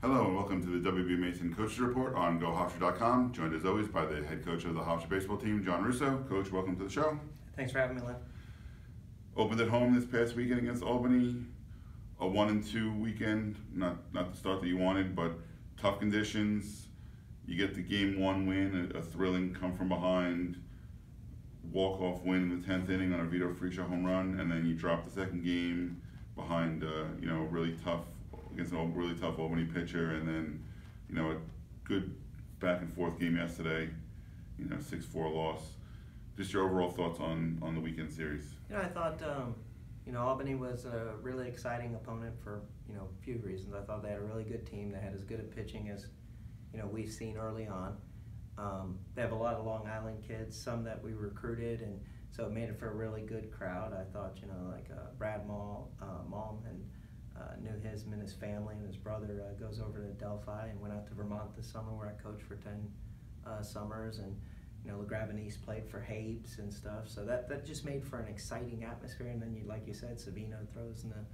Hello and welcome to the W.B. Mason Coaches Report on GoHofstra.com. Joined as always by the head coach of the Hofstra baseball team, John Russo. Coach, welcome to the show. Thanks for having me, Lynn. Opened at home this past weekend against Albany. A 1-2 weekend, not the start that you wanted, but tough conditions. You get the game one win, a thrilling come from behind walk-off win in the 10th inning on a Vito home run, and then you drop the second game behind really tough against a really tough Albany pitcher, and then a good back and forth game yesterday, 6-4 loss. Just your overall thoughts on the weekend series. I thought Albany was a really exciting opponent for a few reasons. I thought they had a really good team. They had as good a pitching as we've seen early on. They have a lot of Long Island kids, some that we recruited, and so it made it for a really good crowd. I thought Brad Mall and knew him and his family, and his brother goes over to Delphi and went out to Vermont this summer where I coached for 10 summers, and LaGravenese played for Habes and stuff, so that just made for an exciting atmosphere. And then like you said, Savino throws in the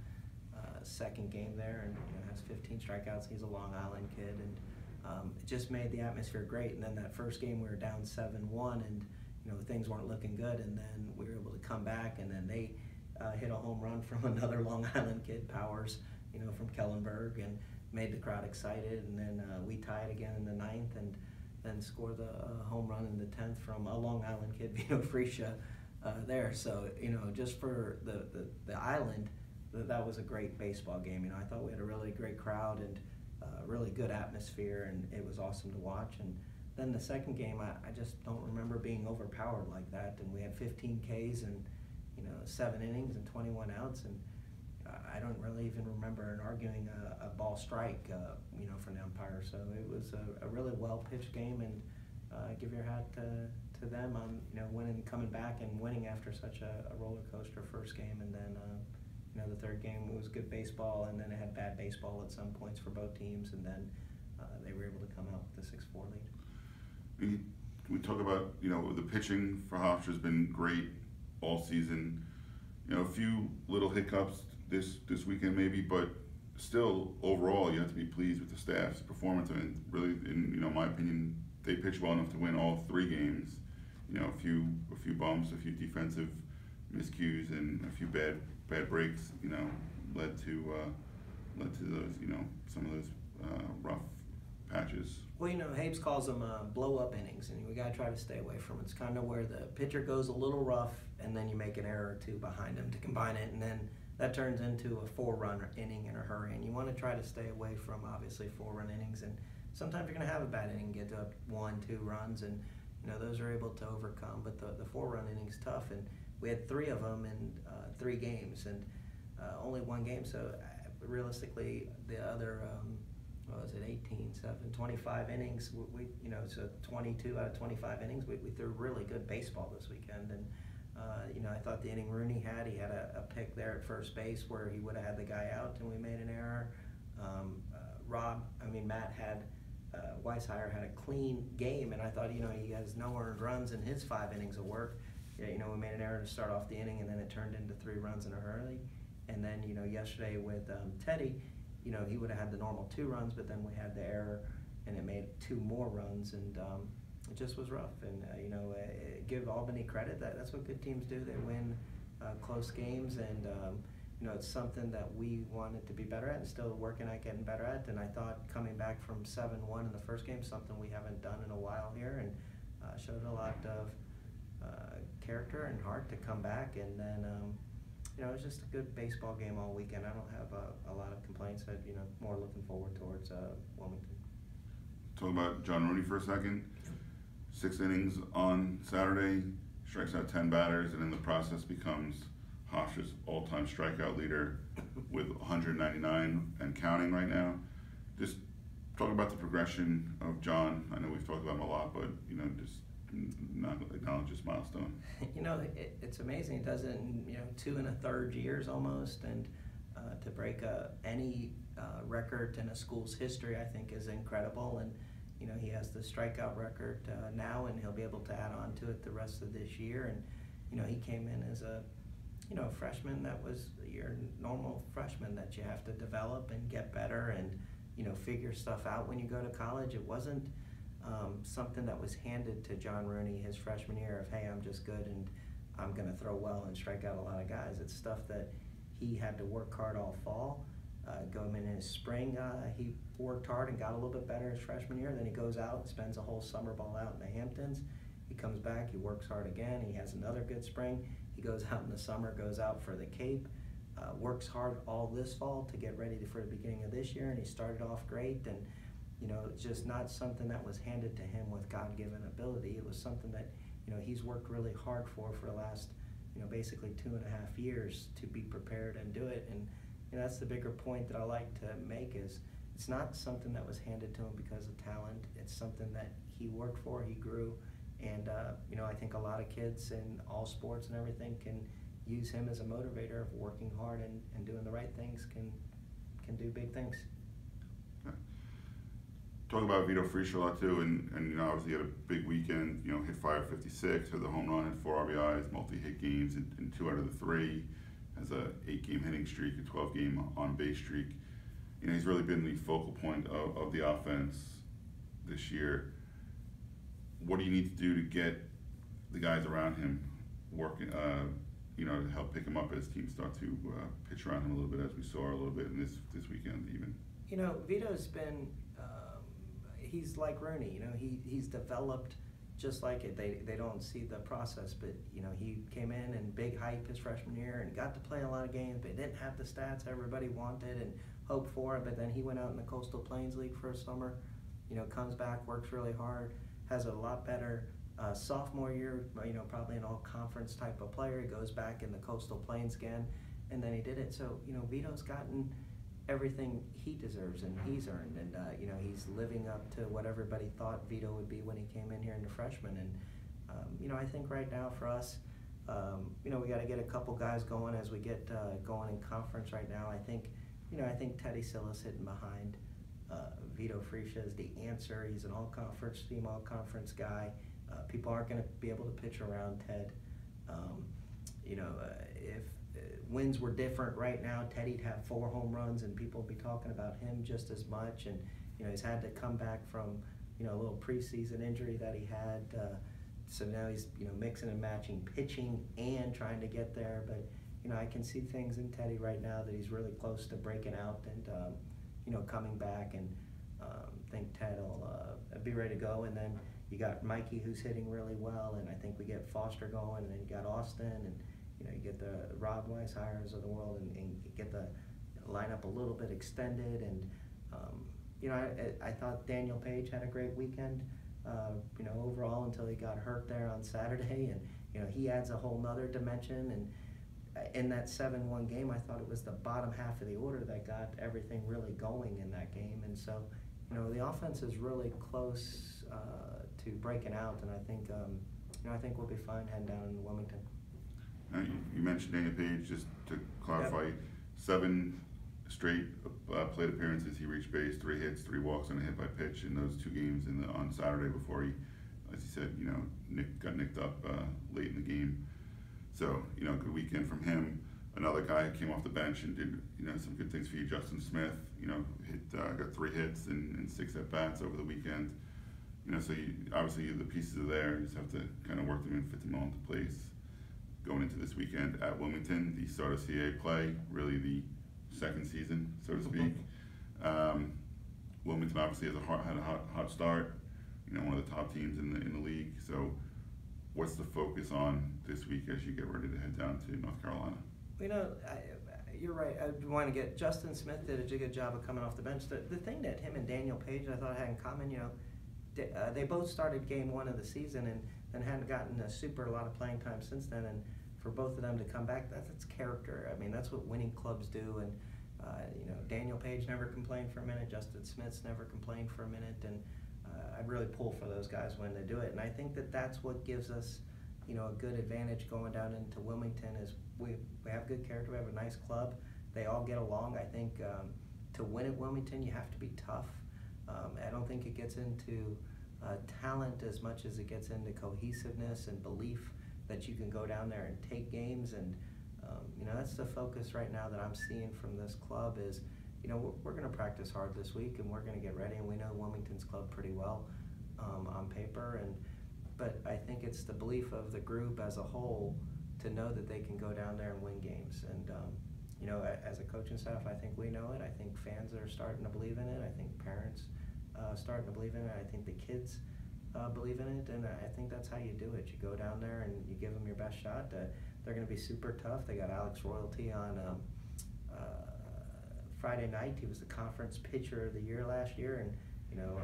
second game there and has 15 strikeouts. He's a Long Island kid, and it just made the atmosphere great. And then that first game we were down 7-1, and things weren't looking good, and then we were able to come back, and then they hit a home run from another Long Island kid, Powers, from Kellenberg, and made the crowd excited. And then we tied again in the 9th, and then scored the home run in the 10th from a Long Island kid, Vito there. So just for the island, that was a great baseball game. I thought we had a really great crowd and really good atmosphere, and it was awesome to watch. And then the second game, I just don't remember being overpowered like that. And we had 15 Ks and 7 innings and 21 outs, and I don't really even remember an arguing a ball strike, from the umpire. So it was a really well-pitched game, and give your hat to them on winning, coming back and winning after such a roller coaster first game. And then the third game was good baseball, and then it had bad baseball at some points for both teams, and then they were able to come out with the 6-4 lead. We talk about the pitching for Hofstra has been great all season. A few little hiccups this weekend maybe, but still overall you have to be pleased with the staff's performance. I mean, really, in my opinion, they pitched well enough to win all 3 games. A few bumps, a few defensive miscues, and a few bad breaks. Led to those some of those rough patches. Well, Habes calls them blow-up innings, and we got to try to stay away from it. It's kind of where the pitcher goes a little rough, and then you make an error or two behind him to combine it, and then that turns into a 4-run inning in a hurry. And you want to try to stay away from, obviously, 4-run innings. And sometimes you're going to have a bad inning, get up 1-2 runs, and those are able to overcome. But the 4-run inning's tough, and we had 3 of them in 3 games, and only 1 game. So realistically, the other 18, 7, 25 innings. So 22 out of 25 innings. We threw really good baseball this weekend, and I thought the inning Rooney had, he had a pick there at first base where he would have had the guy out, and we made an error. Matt had Weishire had a clean game, and I thought he has no earned runs in his 5 innings of work. We made an error to start off the inning, and then it turned into 3 runs in a hurry. And then yesterday with Teddy, he would have had the normal 2 runs, but then we had the error, and it made 2 more runs, and it just was rough. And give Albany credit, that's what good teams do. They win close games, and it's something that we wanted to be better at and still working at getting better at. And I thought coming back from 7-1 in the first game, something we haven't done in a while here, and showed a lot of character and heart to come back. And then it was just a good baseball game all weekend. I don't have a lot of complaints. I'm more looking forward towards Wilmington. Talk about John Rooney for a second. 6 innings on Saturday, strikes out 10 batters, and in the process becomes Hofstra's all-time strikeout leader with 199 and counting right now. Just talk about the progression of John. I know we've talked about him a lot, but just not acknowledge this milestone. It's amazing. He does it in 2 1/3 years almost, and to break any record in a school's history, I think, is incredible. And he has the strikeout record now, and he'll be able to add on to it the rest of this year. And he came in as a freshman that was your normal freshman that you have to develop and get better. And figure stuff out when you go to college. It wasn't something that was handed to John Rooney his freshman year of, hey, I'm just good and I'm going to throw well and strike out a lot of guys. It's stuff that he had to work hard all fall. Going in his spring, he worked hard and got a little bit better his freshman year. Then he goes out and spends a whole summer ball out in the Hamptons. He comes back, he works hard again. He has another good spring. He goes out in the summer, goes out for the Cape, works hard all this fall to get ready for the beginning of this year, and he started off great. And it's just not something that was handed to him with God-given ability. It was something that he's worked really hard for the last basically 2.5 years to be prepared and do it. And that's the bigger point that I like to make is it's not something that was handed to him because of talent. It's something that he worked for, he grew, and I think a lot of kids in all sports and everything can use him as a motivator of working hard and doing the right things can do big things. Okay. Talking about Vito Frisch a lot too, and obviously he had a big weekend. Hit 556, had the home run, had 4 RBIs, multi-hit games in 2 out of the 3. Has a 8-game hitting streak, a 12-game on-base streak. He's really been the focal point of the offense this year. What do you need to do to get the guys around him working, to help pick him up as teams start to pitch around him a little bit, as we saw a little bit in this weekend even? Vito's been, he's like Rooney, he's developed just like it. They don't see the process, but he came in and big hype his freshman year and got to play a lot of games, but didn't have the stats everybody wanted and hoped for. But then he went out in the Coastal Plains League for a summer, comes back, works really hard, has a lot better sophomore year, probably an all-conference type of player. He goes back in the Coastal Plains again, and then he did it. So Vito's gotten everything he deserves and he's earned, and he's living up to what everybody thought Vito would be when he came in here in the freshman. And I think right now for us, we got to get a couple guys going as we get going in conference right now. I think Teddy Silla's hitting behind Vito Frisch is the answer. He's an all-conference team, all-conference guy. People aren't going to be able to pitch around Ted. If wins were different right now, Teddy'd have 4 home runs and people would be talking about him just as much. And he's had to come back from a little preseason injury that he had. So now he's mixing and matching pitching and trying to get there. But I can see things in Teddy right now that he's really close to breaking out and coming back. And think Ted will be ready to go. And then you got Mikey, who's hitting really well, and I think we get Foster going, and then you got Austin, and you get the Rob Weishires of the world, and get the lineup a little bit extended. And I thought Daniel Page had a great weekend, overall, until he got hurt there on Saturday, and he adds a whole nother dimension. And in that 7-1 game, I thought it was the bottom half of the order that got everything really going in that game. And so the offense is really close to breaking out, and I think we'll be fine heading down in Wilmington. You mentioned Daniel Page. Just to clarify, yep. 7 straight plate appearances. He reached base, 3 hits, 3 walks, and a hit by pitch in those 2 games on Saturday before he, as he said, got nicked up late in the game. So good weekend from him. Another guy who came off the bench and did some good things for you, Justin Smith. Got 3 hits and 6 at bats over the weekend. So obviously the pieces are there. You just have to kind of work them and fit them all into place. Going into this weekend at Wilmington, the start of CAA play, really the second season, so to speak. Wilmington obviously had a hot start. One of the top teams in the league. So, what's the focus on this week as you get ready to head down to North Carolina? You're right. I want to get Justin Smith did a good job of coming off the bench. The thing that him and Daniel Page I thought had in common, they both started game 1 of the season and hadn't gotten a lot of playing time since then. And for both of them to come back, that's character. I mean, that's what winning clubs do. And Daniel Page never complained for a minute. Justin Smith's never complained for a minute. And I'd really pull for those guys when they do it. And I think that's what gives us a good advantage going down into Wilmington is we have good character. We have a nice club. They all get along. I think to win at Wilmington, you have to be tough. I don't think it gets into talent as much as it gets into cohesiveness and belief that you can go down there and take games. And that's the focus right now that I'm seeing from this club is you know, we're going to practice hard this week, and we're going to get ready, and we know Wilmington's club pretty well on paper, but I think it's the belief of the group as a whole to know that they can go down there and win games. And you know, as a coaching staff, I think we know it. I think fans are starting to believe in it. I think parents starting to believe in it. I think the kids believe in it, and I think that's how you do it. You go down there and you give them your best shot. They're going to be super tough. They got Alex Royalty on Friday night. He was the conference pitcher of the year last year, and you know,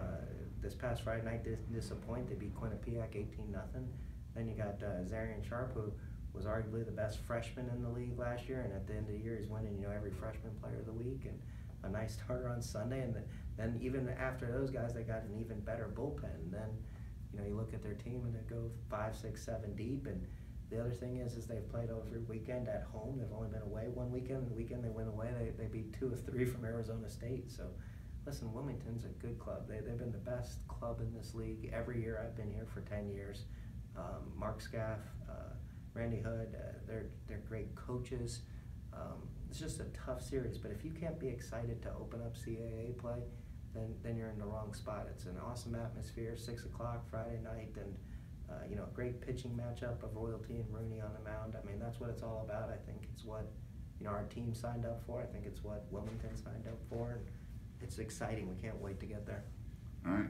this past Friday night didn't disappoint. They beat Quinnipiac 18-0. Then you got Zarian Sharp, who was arguably the best freshman in the league last year, and at the end of the year he's winning, you know, every freshman player of the week, and a nice starter on Sunday. And then even after those guys, they got an even better bullpen. And then, you know, you look at their team and they go 5, 6, 7 deep. And the other thing is they've played every weekend at home. They've only been away one weekend. The weekend they went away, they beat 2 of 3 from Arizona State. So, listen, Wilmington's a good club. They've been the best club in this league every year. I've been here for 10 years. Mark Scaff, Randy Hood, they're great coaches. It's just a tough series, but if you can't be excited to open up CAA play, then you're in the wrong spot. It's an awesome atmosphere, 6 o'clock Friday night, and you know, a great pitching matchup of Royalty and Rooney on the mound. I mean, that's what it's all about. I think it's what, you know, our team signed up for. I think it's what Wilmington signed up for, and it's exciting. We can't wait to get there. All right.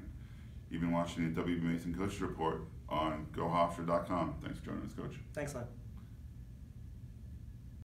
You've been watching the W.B. Mason Coach Report on GoHofstra.com. Thanks for joining us, Coach. Thanks, Len.